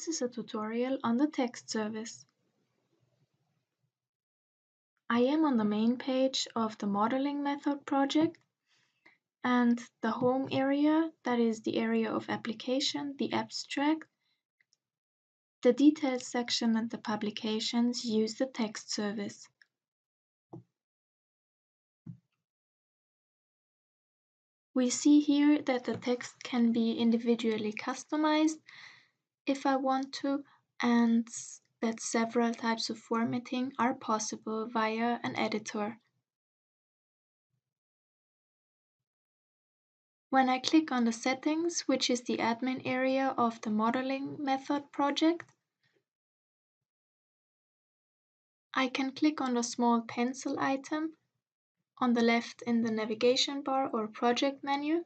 This is a tutorial on the text service. I am on the main page of the modeling method project, and the home area, that is the area of application, the abstract, the details section and the publications use the text service. We see here that the text can be individually customized if I want to, and that several types of formatting are possible via an editor. When I click on the settings, which is the admin area of the modeling method project, I can click on the small pencil item on the left in the navigation bar or project menu.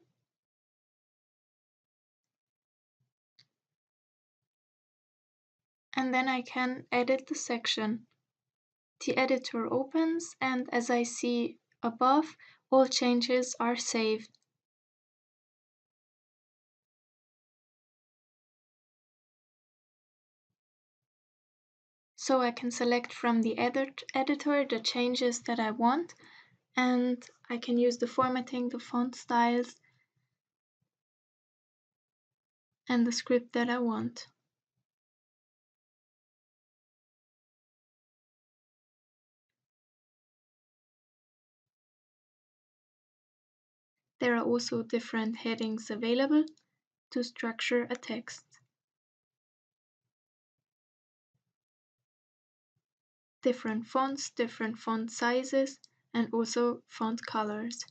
And then I can edit the section. The editor opens, and as I see above, all changes are saved. So I can select from the editor the changes that I want, and I can use the formatting, the font styles, and the script that I want. There are also different headings available to structure a text. Different fonts, different font sizes, and also font colors.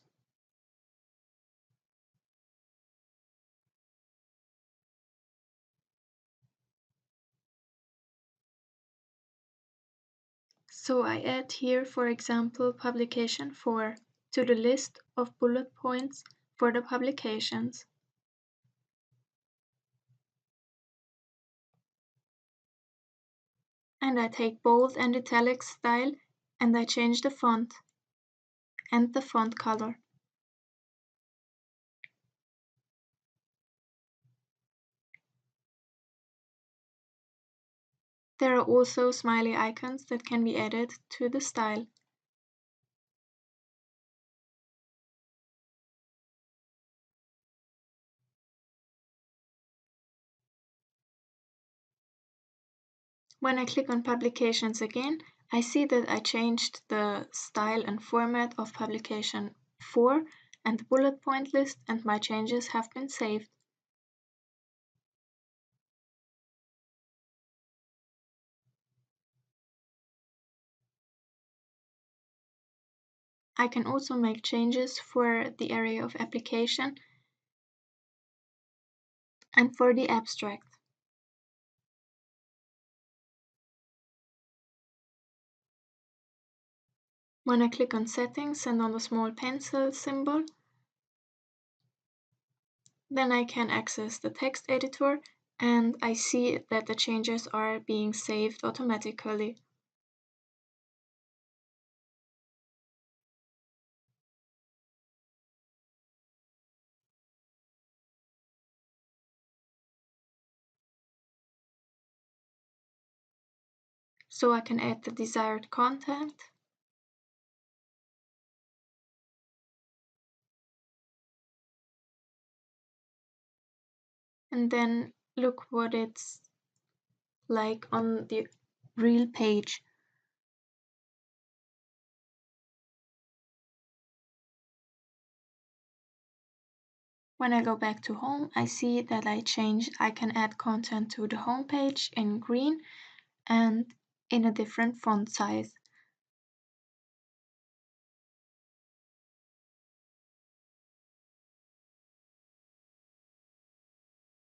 So I add here, for example, publication 4 to the list of bullet points for the publications. And I take bold and italic style, and I change the font and the font color. There are also smiley icons that can be added to the style. When I click on publications again, I see that I changed the style and format of publication 4 and the bullet point list, and my changes have been saved. I can also make changes for the area of application and for the abstract. When I click on settings and on the small pencil symbol, then I can access the text editor, and I see that the changes are being saved automatically. So I can add the desired content. And then look what it's like on the real page. When I go back to home, I see that I can add content to the home page in green and in a different font size.